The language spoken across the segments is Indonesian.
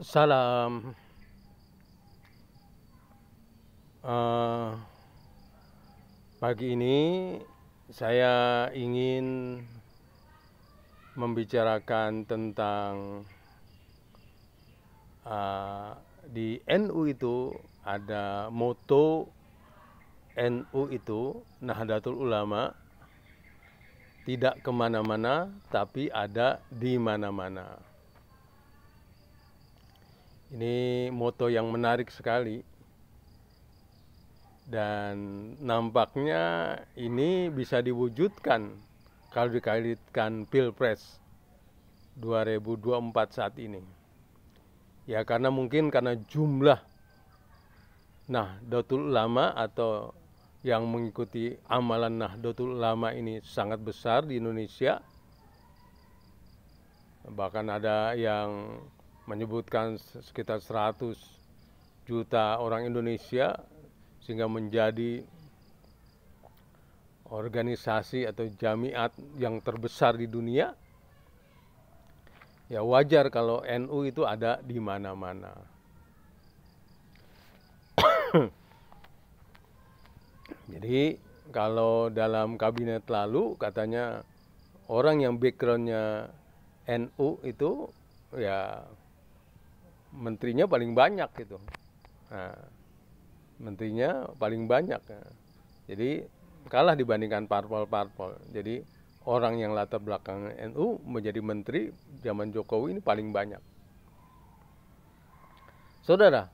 Salam. Eh, Pagi ini saya ingin membicarakan tentang di NU itu ada moto NU itu Nahdlatul Ulama, tidak kemana-mana tapi ada di mana-mana. Ini moto yang menarik sekali. Dan nampaknya ini bisa diwujudkan kalau dikaitkan Pilpres 2024 saat ini. Ya karena mungkin karena jumlah Nahdlatul Ulama atau yang mengikuti amalan Nahdlatul Ulama ini sangat besar di Indonesia. Bahkan ada yang menyebutkan sekitar 100 juta orang Indonesia, sehingga menjadi organisasi atau jamiat yang terbesar di dunia. Ya wajar kalau NU itu ada di mana-mana. Jadi kalau dalam kabinet lalu katanya orang yang backgroundnya NU itu ya menterinya paling banyak gitu. Nah, menterinya paling banyak. Jadi kalah dibandingkan parpol-parpol. Jadi orang yang latar belakang NU menjadi menteri zaman Jokowi ini paling banyak. Saudara,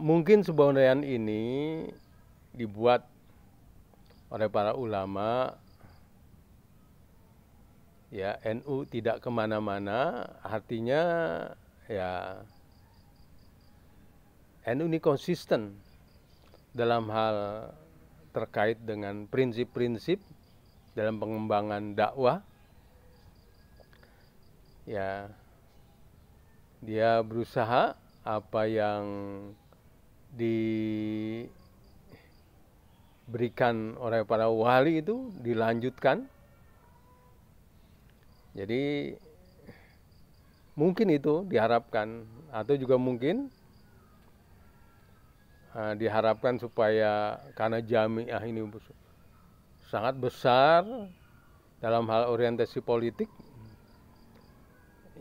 mungkin kebudayaan ini dibuat oleh para ulama. Ya, NU tidak kemana-mana, artinya ya NU ini konsisten dalam hal terkait dengan prinsip-prinsip dalam pengembangan dakwah. Ya, dia berusaha apa yang diberikan oleh para wali itu dilanjutkan. Jadi mungkin itu diharapkan, atau juga mungkin diharapkan supaya karena jamiah ini sangat besar dalam hal orientasi politik,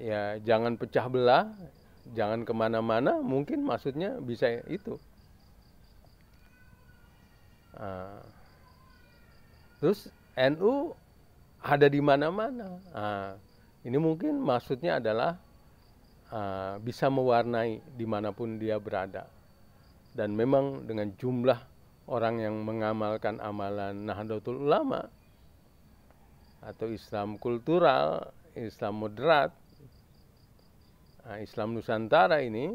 ya jangan pecah belah, jangan kemana-mana, mungkin maksudnya bisa itu. Terus NU ada di mana-mana. Ini mungkin maksudnya adalah bisa mewarnai dimanapun dia berada. Dan memang dengan jumlah orang yang mengamalkan amalan Nahdlatul Ulama atau Islam kultural, Islam moderat, Islam Nusantara ini,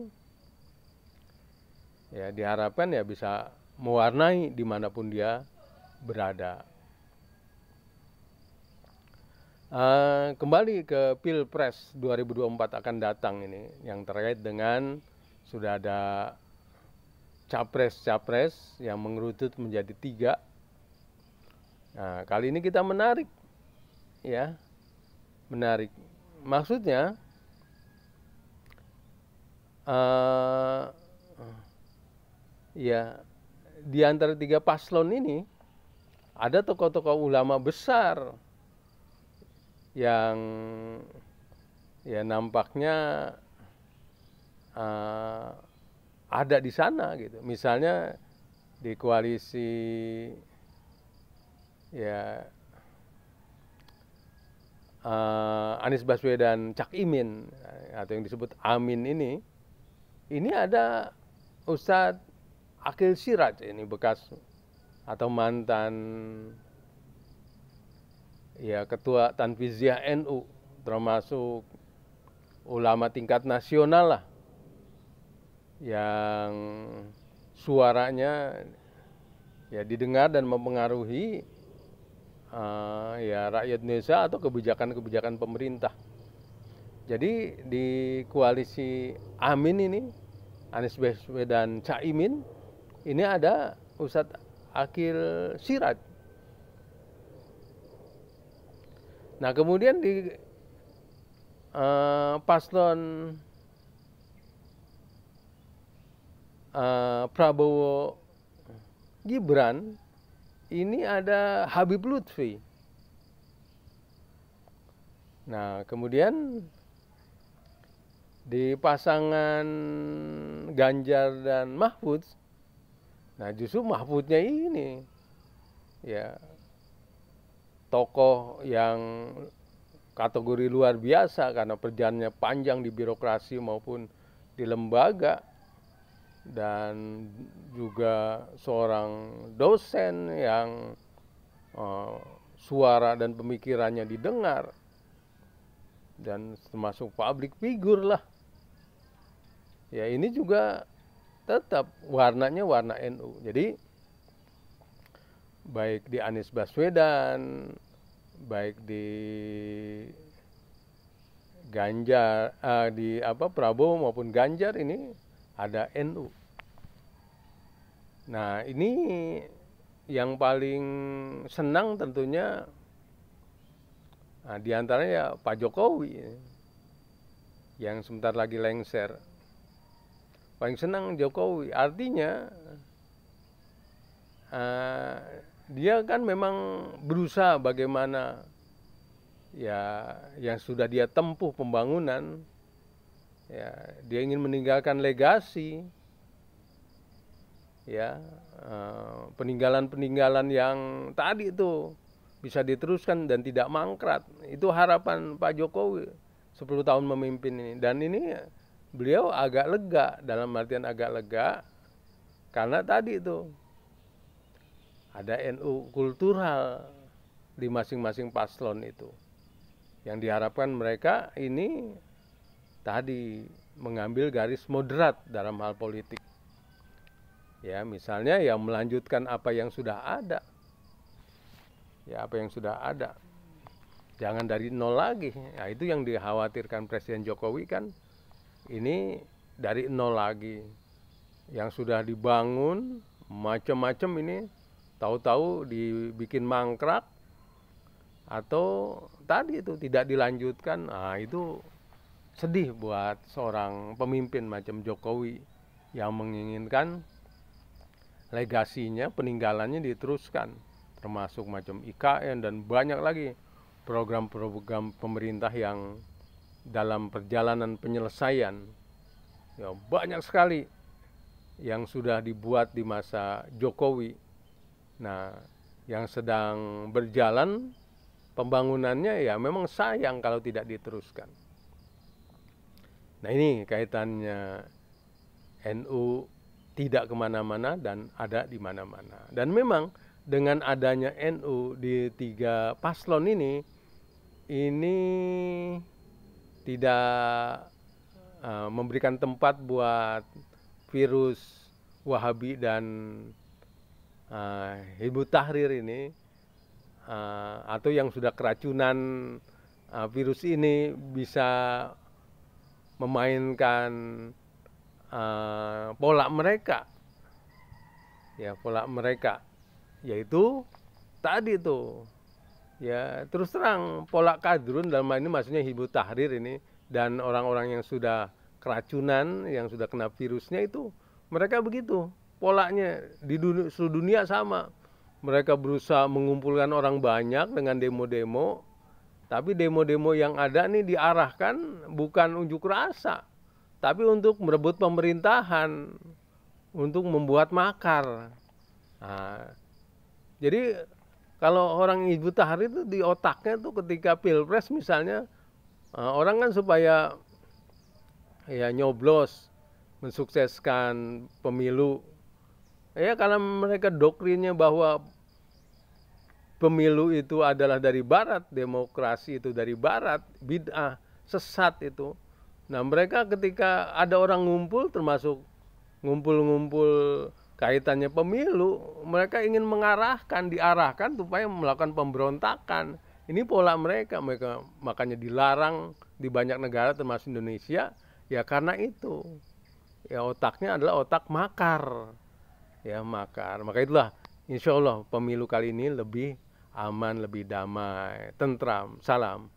ya diharapkan ya bisa mewarnai dimanapun dia berada. Kembali ke Pilpres 2024 akan datang ini, yang terkait dengan sudah ada capres-capres yang mengerucut menjadi 3. Nah, kali ini kita menarik, ya, menarik. Maksudnya, ya, di antara 3 paslon ini ada tokoh-tokoh ulama besar yang ya nampaknya ada di sana gitu. Misalnya di koalisi ya Anies Baswedan Cak Imin atau yang disebut Amin ini ada Ustadz Akil Siraj, ini bekas atau mantan ya ketua Tanfiziyah NU, termasuk ulama tingkat nasional lah, yang suaranya ya didengar dan mempengaruhi ya rakyat Indonesia atau kebijakan-kebijakan pemerintah. Jadi di koalisi Amin ini, Anies Baswedan Caimin, ini ada Ustadz Akil Siraj. Nah kemudian di paslon Prabowo Gibran ini ada Habib Lutfi. Nah, kemudian di pasangan Ganjar dan Mahfud, nah justru Mahfudnya ini ya tokoh yang kategori luar biasa karena perjalanannya panjang di birokrasi maupun di lembaga, dan juga seorang dosen yang suara dan pemikirannya didengar, dan termasuk public figure lah. Ya ini juga tetap warnanya warna NU. Jadi baik di Anies Baswedan, baik di Ganjar, Prabowo maupun Ganjar ini ada NU. Nah ini yang paling senang tentunya diantaranya ya Pak Jokowi yang sebentar lagi lengser. Paling senang Jokowi, artinya dia kan memang berusaha bagaimana ya yang sudah dia tempuh pembangunan, ya dia ingin meninggalkan legasi, ya peninggalan-peninggalan yang tadi itu bisa diteruskan dan tidak mangkrak. Itu harapan Pak Jokowi 10 tahun memimpin ini. Dan ini beliau agak lega, dalam artian agak lega karena tadi itu ada NU kultural di masing-masing paslon itu, yang diharapkan mereka ini tadi mengambil garis moderat dalam hal politik. Ya, misalnya yang melanjutkan apa yang sudah ada. Ya, apa yang sudah ada. Jangan dari nol lagi. Ya, itu yang dikhawatirkan Presiden Jokowi kan. Ini dari nol lagi. Yang sudah dibangun macam-macam ini tahu-tahu dibikin mangkrak atau tadi itu tidak dilanjutkan. Nah, itu sedih buat seorang pemimpin macam Jokowi yang menginginkan legasinya, peninggalannya diteruskan, termasuk macam IKN dan banyak lagi program-program pemerintah yang dalam perjalanan penyelesaian. Ya, banyak sekali yang sudah dibuat di masa Jokowi. Nah, yang sedang berjalan pembangunannya ya memang sayang kalau tidak diteruskan. Nah, ini kaitannya NU tidak kemana-mana dan ada di mana-mana. Dan memang dengan adanya NU di 3 paslon ini tidak memberikan tempat buat virus Wahabi dan Hizbut Tahrir ini, atau yang sudah keracunan virus ini bisa memainkan pola mereka, ya pola mereka, yaitu tadi itu, ya terus terang pola kadrun, dalam hal ini maksudnya Hizbut Tahrir ini dan orang-orang yang sudah keracunan, yang sudah kena virusnya itu, mereka begitu polanya di seluruh dunia sama. Mereka berusaha mengumpulkan orang banyak dengan demo-demo, tapi demo-demo yang ada nih diarahkan bukan unjuk rasa, tapi untuk merebut pemerintahan, untuk membuat makar. Nah, jadi kalau orang Hizbut Tahrir itu di otaknya tuh ketika pilpres misalnya, orang kan supaya ya nyoblos, mensukseskan pemilu. Ya kalau mereka doktrinnya bahwa pemilu itu adalah dari barat, demokrasi itu dari barat, bid'ah, sesat itu. Nah, mereka ketika ada orang ngumpul, termasuk ngumpul-ngumpul kaitannya pemilu, mereka ingin diarahkan supaya melakukan pemberontakan. Ini pola mereka makanya dilarang di banyak negara termasuk Indonesia, ya karena itu. Ya otaknya adalah otak makar. Ya makar. Maka itulah insya Allah pemilu kali ini lebih aman, lebih damai, tentram. Salam.